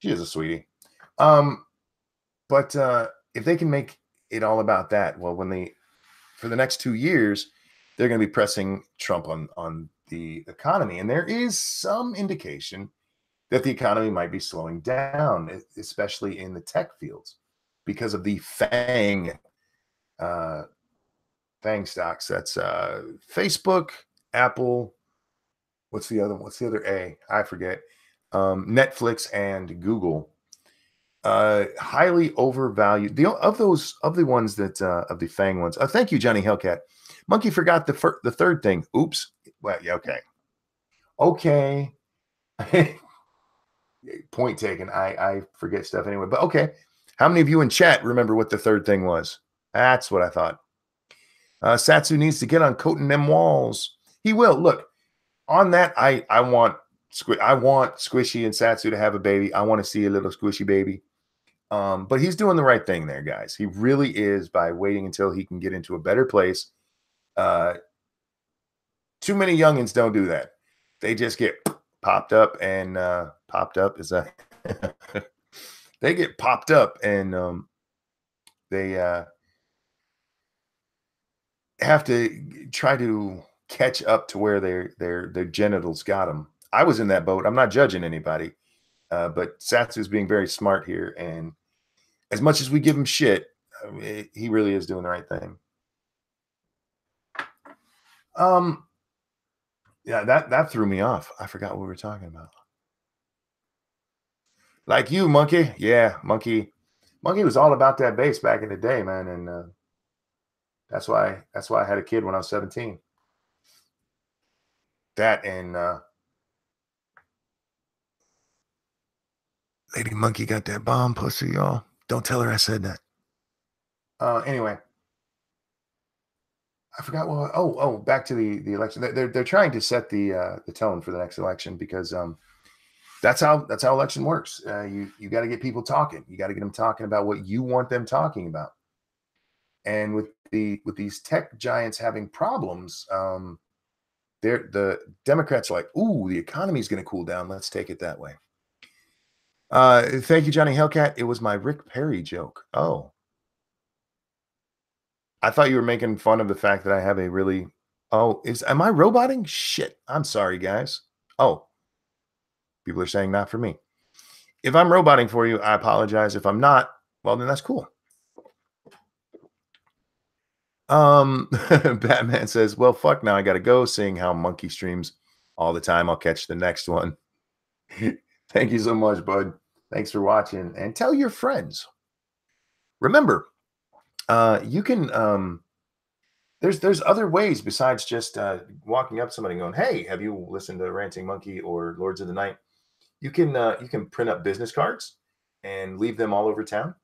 a sweetie. But if they can make it all about that, well, for the next 2 years, they're going to be pressing Trump on the economy, and there is some indication that the economy might be slowing down, especially in the tech fields, because of the FANG stocks. That's Facebook, Apple. What's the other A? I forget. Netflix and Google. Highly overvalued. Of the ones that of the FANG ones. Thank you, Johnny Hellcat. Monkey forgot the third thing. Oops. Well, yeah, okay. Point taken. I forget stuff anyway. But okay. How many of you in chat remember what the third thing was? That's what I thought. Satsu needs to get on coating them walls. He will. Look, on that, I want Squishy and Satsu to have a baby. I want to see a little squishy baby. But he's doing the right thing there, guys. He really is, by waiting until he can get into a better place. Too many youngins don't do that. They just get popped up and popped up is that they get popped up and they have to try to catch up to where their genitals got them. I was in that boat. I'm not judging anybody, but Satsu's being very smart here, and as much as we give him shit, he really is doing the right thing. Yeah, that threw me off. I forgot what we were talking about. Like you, Monkey. Yeah, Monkey was all about that bass back in the day, man, and that's why I had a kid when I was 17. That and Lady Monkey got that bomb pussy, y'all. Don't tell her I said that. Anyway, I forgot what. Oh, back to the election. They're trying to set the tone for the next election because that's how election works. You got to get people talking. You got to get them talking about what you want them talking about. And with these tech giants having problems, the Democrats are like, ooh, the economy is going to cool down. Let's take it that way. Thank you, Johnny Hellcat. It was my Rick Perry joke. Oh, I thought you were making fun of the fact that I have a really. Oh, am I roboting? Shit. I'm sorry, guys. Oh, people are saying not for me. If I'm roboting for you, I apologize. If I'm not, well, then that's cool. Batman says, well, fuck now. I got to go, seeing how Monkey streams all the time. I'll catch the next one. Thank you so much, bud. Thanks for watching, and tell your friends. Remember, you can there's other ways besides just walking up to somebody and going, hey, have you listened to Ranting Monkey or Lords of the Night? You can print up business cards and leave them all over town.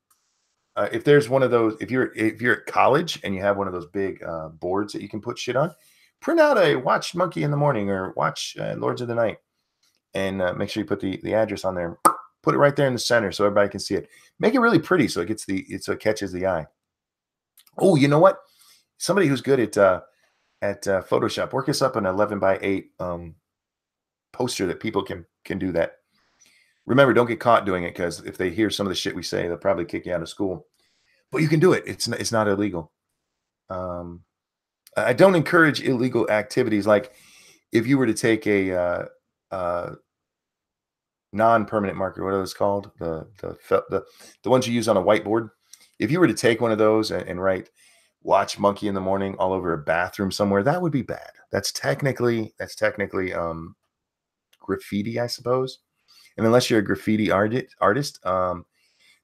If there's one of those, if you're at college and you have one of those big boards that you can put shit on, print out a watch Monkey in the morning or watch Lords of the Night, and make sure you put the address on there. Put it right there in the center so everybody can see it. Make it really pretty so it catches the eye. Oh, you know what? Somebody who's good at Photoshop, work us up an 11x8 poster that people can do that. Remember, don't get caught doing it, because if they hear some of the shit we say, they'll probably kick you out of school. But you can do it. It's not illegal. I don't encourage illegal activities. Like if you were to take a non-permanent marker, what are those called? The ones you use on a whiteboard. If you were to take one of those and write "Watch Monkey in the Morning" all over a bathroom somewhere, that would be bad. That's technically graffiti, I suppose. And unless you're a graffiti artist, they're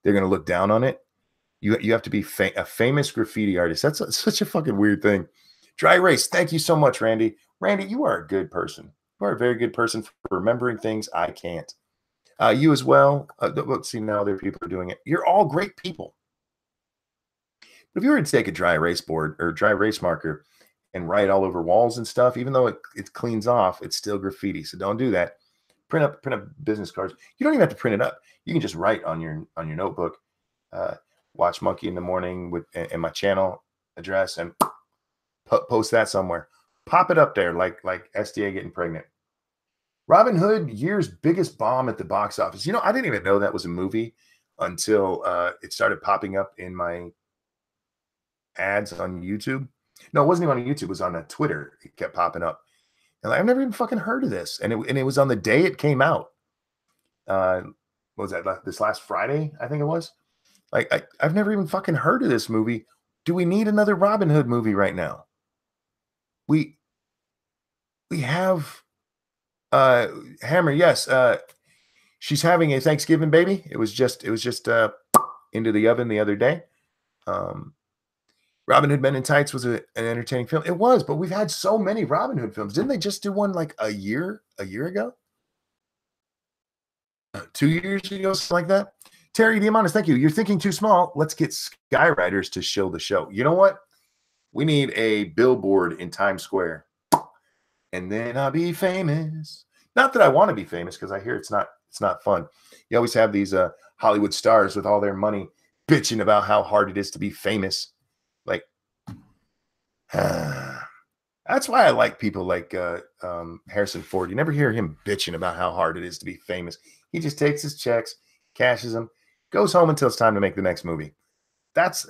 going to look down on it. You have to be a famous graffiti artist. That's such a fucking weird thing. Dry erase. Thank you so much, Randy. Randy, you are a good person. You are a very good person for remembering things I can't. You as well. Let's see, now other people are doing it. You're all great people. But if you were to take a dry erase board or dry erase marker and write all over walls and stuff, even though it cleans off, it's still graffiti. So don't do that. Print up business cards. You don't even have to print it up. You can just write on your notebook. Watch Monkey in the Morning with and my channel address and post that somewhere. Pop it up there like SDA getting pregnant. Robin Hood, year's biggest bomb at the box office. You know, I didn't even know that was a movie until it started popping up in my ads on YouTube. No, it wasn't even on YouTube. It was on Twitter. It kept popping up. And I've never even fucking heard of this. And it was on the day it came out. What was that? This last Friday, I think it was. Like, I've never even fucking heard of this movie. Do we need another Robin Hood movie right now? We have Hammer, yes. She's having a Thanksgiving baby. It was just into the oven the other day. Robin Hood Men in Tights was an entertaining film. It was, but we've had so many Robin Hood films. Didn't they just do one like a year ago? 2 years ago, something like that. Terry Diamandis, thank you. You're thinking too small. Let's get Skywriters to show the show. You know what? We need a billboard in Times Square. And then I'll be famous. Not that I want to be famous, because I hear it's not fun. You always have these Hollywood stars with all their money bitching about how hard it is to be famous. Like, that's why I like people like Harrison Ford. You never hear him bitching about how hard it is to be famous. He just takes his checks, cashes them, goes home until it's time to make the next movie. That's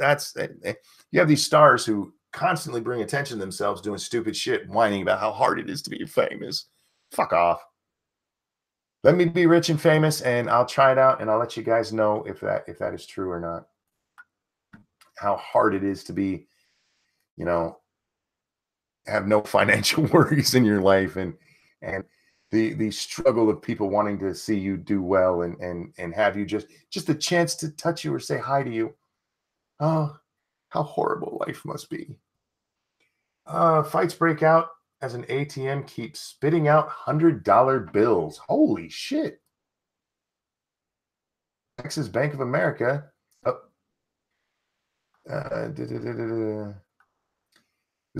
you have these stars who constantly bring attention to themselves doing stupid shit, whining about how hard it is to be famous. Fuck off. Let me be rich and famous, and I'll try it out, and I'll let you guys know if that is true or not. How hard it is to be, have no financial worries in your life, and the struggle of people wanting to see you do well and have you just the chance to touch you or say hi to you. Oh, how horrible life must be. Fights break out as an ATM keeps spitting out $100 bills. Holy shit. Texas Bank of America. There's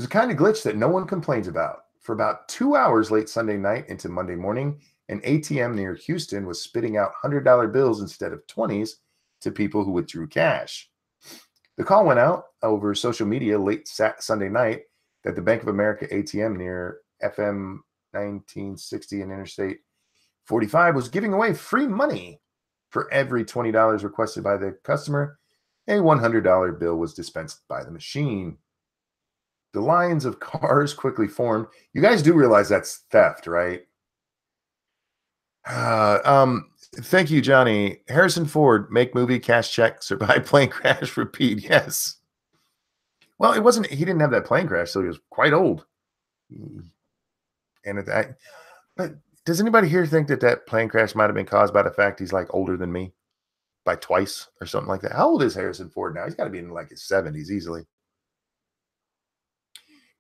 a kind of glitch that no one complains about. For about 2 hours late Sunday night into Monday morning, an ATM near Houston was spitting out $100 bills instead of 20s to people who withdrew cash. The call went out over social media late Sunday night that the Bank of America ATM near FM 1960 and Interstate 45 was giving away free money. For every $20 requested by the customer, a $100 bill was dispensed by the machine. The lines of cars quickly formed. You guys do realize that's theft, right? Thank you, Johnny. Harrison Ford, make movie, cash check, survive plane crash, repeat. Yes. Well, he didn't have that plane crash, so he was quite old. And but does anybody here think that plane crash might have been caused by the fact he's like older than me by twice or something like that? How old is Harrison Ford now? He's got to be in like his 70s easily.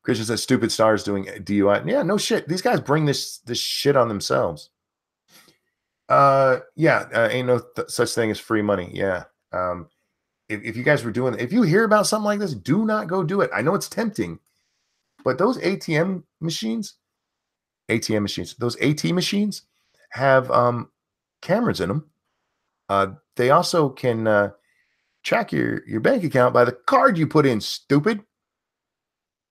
Christian says stupid stars doing DUI. Yeah, no shit. These guys bring this shit on themselves. Ain't no such thing as free money. Yeah. If you guys were doing, if you hear about something like this, do not go do it. I know it's tempting, but those ATM machines, those AT machines have cameras in them. They also can track your bank account by the card you put in. Stupid.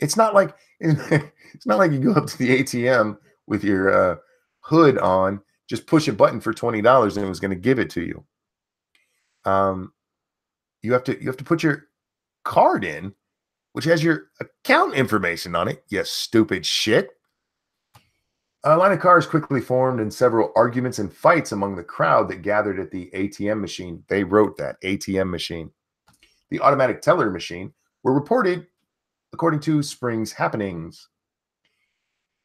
It's not like you go up to the ATM with your hood on, just push a button for $20 and it was going to give it to you. You have to put your card in, which has your account information on it, you stupid shit. A line of cars quickly formed and several arguments and fights among the crowd that gathered at the ATM machine. They wrote that ATM machine. The automatic teller machine were reported, according to Springs Happenings.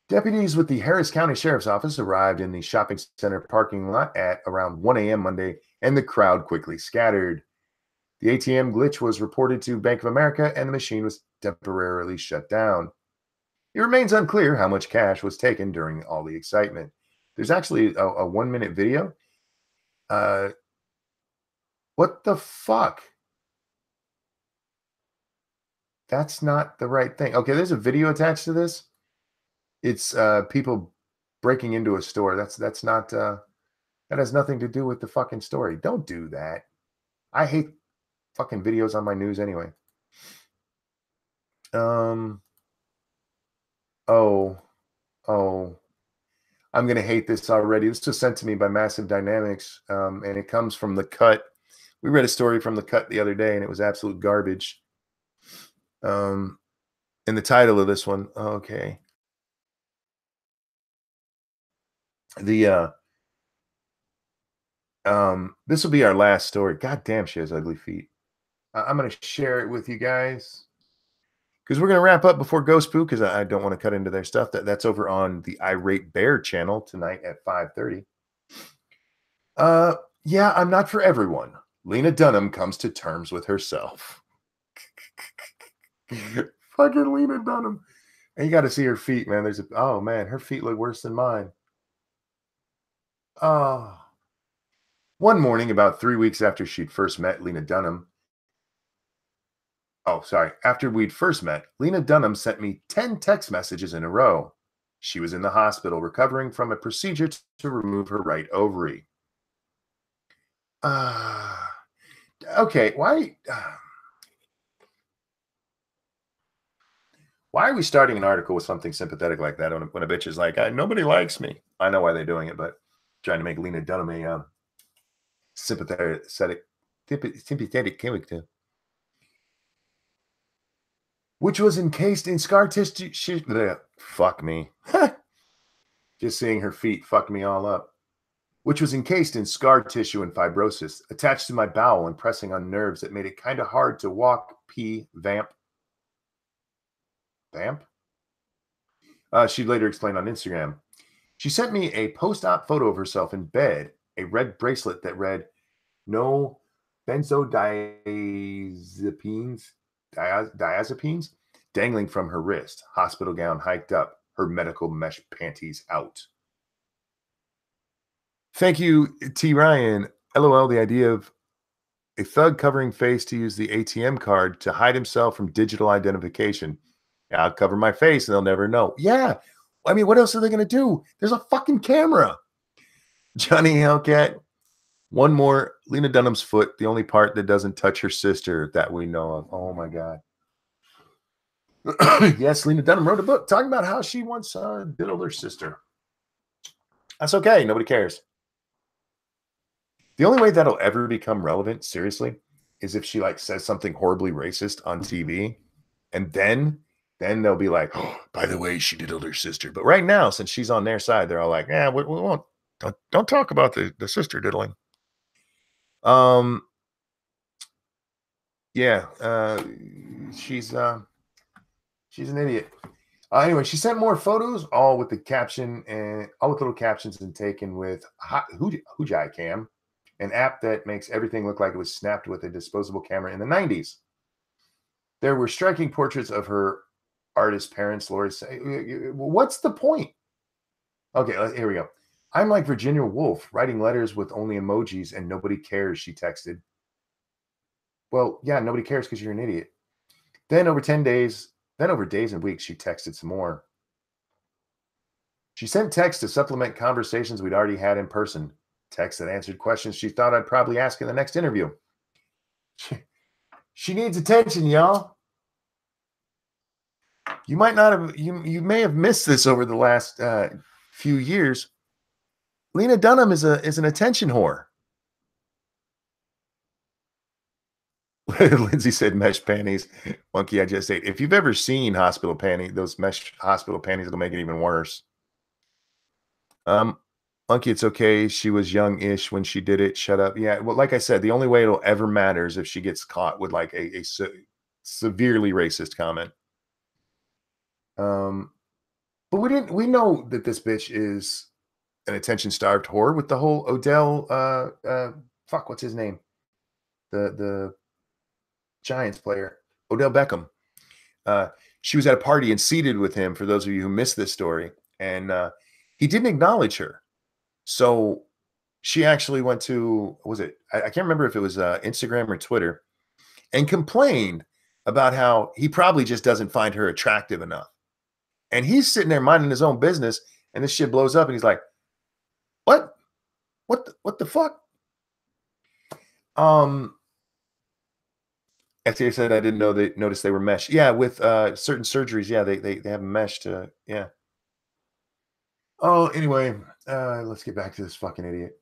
Deputies with the Harris County Sheriff's Office arrived in the shopping center parking lot at around 1 a.m. Monday, and the crowd quickly scattered. The ATM glitch was reported to Bank of America, and the machine was temporarily shut down. It remains unclear how much cash was taken during all the excitement. There's actually a 1-minute video. What the fuck? That's not the right thing. Okay, there's a video attached to this. It's people breaking into a store. That's not that has nothing to do with the fucking story. Don't do that. I hate fucking videos on my news anyway. Oh, I'm gonna hate this already. This was sent to me by Massive Dynamics, and it comes from The Cut. We read a story from The Cut the other day, and it was absolute garbage. And the title of this one, okay. This will be our last story. God damn, she has ugly feet. I'm gonna share it with you guys because we're gonna wrap up before Ghost Poo because I don't want to cut into their stuff. That's over on the Irate Bear channel tonight at 5:30. Yeah, I'm not for everyone. Lena Dunham comes to terms with herself. Fucking Lena Dunham. And you got to see her feet, man. Oh man, her feet look worse than mine. Oh. One morning, about 3 weeks after she'd first met Lena Dunham. Oh, sorry. After we'd first met, Lena Dunham sent me 10 text messages in a row. She was in the hospital recovering from a procedure to remove her right ovary. Okay, why are we starting an article with something sympathetic like that when a bitch is like, nobody likes me? I know why they're doing it, but trying to make Lena Dunham a sympathetic character, which was encased in scar tissue. Fuck me. Just seeing her feet fucked me all up. Which was encased in scar tissue and fibrosis, attached to my bowel and pressing on nerves that made it kind of hard to walk, pee, vamp. Vamp? She later explained on Instagram. She sent me a post-op photo of herself in bed, a red bracelet that read, "No benzodiazepines, dangling from her wrist, hospital gown hiked up, her medical mesh panties out." Thank you, T. Ryan. LOL, the idea of a thug covering face to use the ATM card to hide himself from digital identification. Yeah, I'll cover my face and they'll never know. Yeah. I mean, what else are they going to do? There's a fucking camera. Johnny Hellcat. One more. Lena Dunham's foot, the only part that doesn't touch her sister that we know of. Oh, my God. Yes, Lena Dunham wrote a book talking about how she once diddled her sister. That's okay. Nobody cares. The only way that'll ever become relevant, seriously, is if she says something horribly racist on TV, and then they'll be like, "Oh, by the way, she diddled her sister." But right now, since she's on their side, they're all like, "Yeah, we won't. Don't talk about the sister diddling." Yeah, she's an idiot. Anyway, she sent more photos, all with the caption and all with little captions and taken with Hujai Cam, an app that makes everything look like it was snapped with a disposable camera in the 90s. There were striking portraits of her artist parents. Lori say, "What's the point?" Okay, here we go. "I'm like Virginia Woolf, writing letters with only emojis and nobody cares," she texted. Well, yeah, nobody cares because you're an idiot. Then over days and weeks, she texted some more. She sent texts to supplement conversations we'd already had in person. Texts that answered questions she thought I'd probably ask in the next interview. She needs attention, y'all. You might not have, you may have missed this over the last few years. Lena Dunham is an attention whore. Lindsay said mesh panties. Monkey, I just ate. If you've ever seen hospital panties, those mesh hospital panties will make it even worse. Monkey, it's okay. She was young-ish when she did it. Shut up. Yeah. Well, like I said, the only way it'll ever matter is if she gets caught with like a severely racist comment. But we know that this bitch is an attention-starved whore with the whole Odell, fuck, what's his name? The Giants player, Odell Beckham. She was at a party and seated with him, for those of you who missed this story, and he didn't acknowledge her. So she actually went to, was it, I can't remember if it was Instagram or Twitter, and complained about how he probably just doesn't find her attractive enough. And he's sitting there minding his own business, and this shit blows up, and he's like, what? What the fuck? FDA said I didn't know they noticed they were mesh. Yeah, with certain surgeries, yeah, they have mesh to, yeah. Oh, anyway, let's get back to this fucking idiot.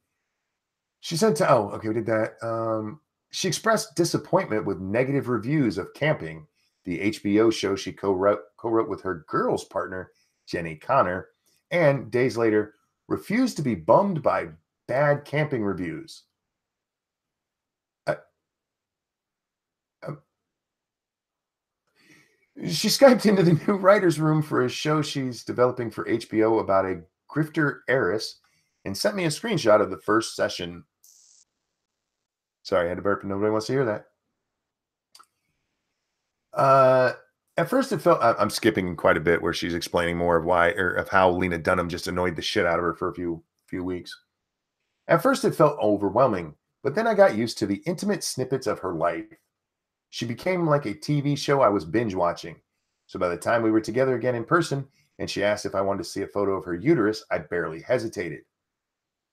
She said to, oh, okay, we did that. She expressed disappointment with negative reviews of Camping, the HBO show she co-wrote with her girls partner, Jenny Connor, and days later refused to be bummed by bad camping reviews. She Skyped into the new writer's room for a show she's developing for HBO about a grifter heiress and sent me a screenshot of the first session. Sorry, I had to burp, and nobody wants to hear that. At first it felt, I'm skipping quite a bit where she's explaining more of why, or of how Lena Dunham just annoyed the shit out of her for a few weeks. At first it felt overwhelming, but then I got used to the intimate snippets of her life. She became like a TV show I was binge watching. So by the time we were together again in person and she asked if I wanted to see a photo of her uterus, I barely hesitated.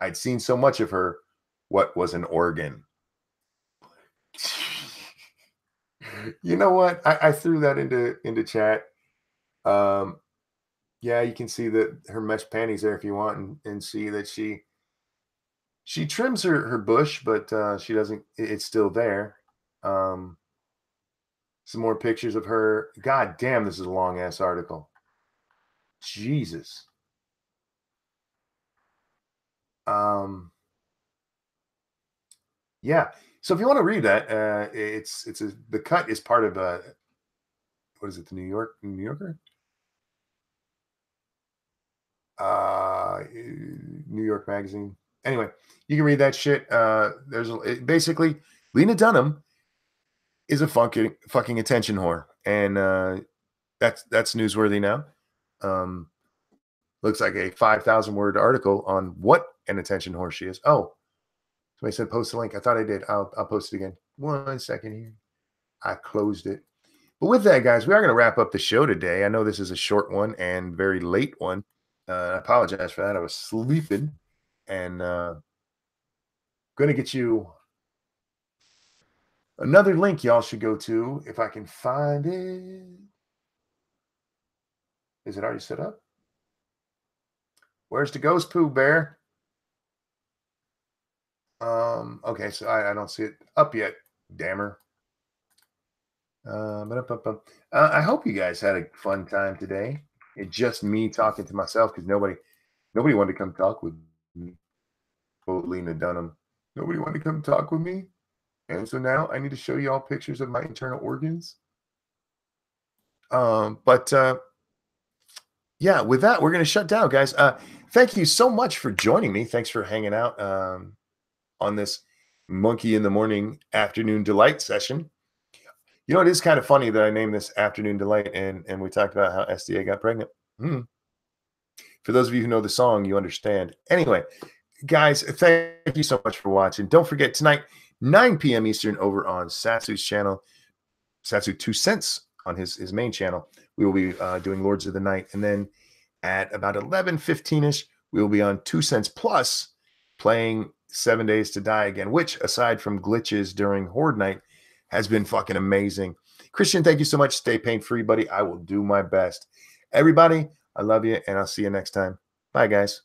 I'd seen so much of her. What was an organ? You know what? I threw that into chat. Yeah, you can see that her mesh panties there if you want, and see that she trims her bush, but she doesn't. It's still there. Some more pictures of her. God damn, this is a long ass article. Jesus. Yeah. So if you want to read that, the cut is part of what is it? The New Yorker? New York Magazine. Anyway, you can read that shit. Basically Lena Dunham is a fucking attention whore, and that's newsworthy now. Looks like a 5,000 word article on what an attention whore she is. Oh, somebody said post a link. I thought I did. I'll post it again. 1 second here. I closed it. But with that, guys, we are going to wrap up the show today. I know this is a short one and very late one. I apologize for that. I was sleeping, and going to get you another link y'all should go to if I can find it. Is it already set up? Where's the ghost poo bear? Okay, so I don't see it up yet. Dammer. I hope you guys had a fun time today. It's just me talking to myself because nobody wanted to come talk with me. Oh, Lena Dunham. Nobody wanted to come talk with me. And so now I need to show you all pictures of my internal organs. Yeah, with that, we're going to shut down, guys. Thank you so much for joining me. Thanks for hanging out on this Monkey in the Morning Afternoon Delight session. You know, it is kind of funny that I named this Afternoon Delight, and we talked about how SDA got pregnant. For those of you who know the song, you understand. Anyway, guys, thank you so much for watching. Don't forget, tonight, 9 p.m. Eastern, over on Satsu's channel, Satsu 2 Cents on his main channel, we will be doing Lords of the Night. And then at about 11:15-ish, we will be on 2 Cents Plus playing 7 Days to Die again, which, aside from glitches during Horde Night, has been fucking amazing. Christian, thank you so much. Stay pain-free, buddy. I will do my best. Everybody, I love you, and I'll see you next time. Bye, guys.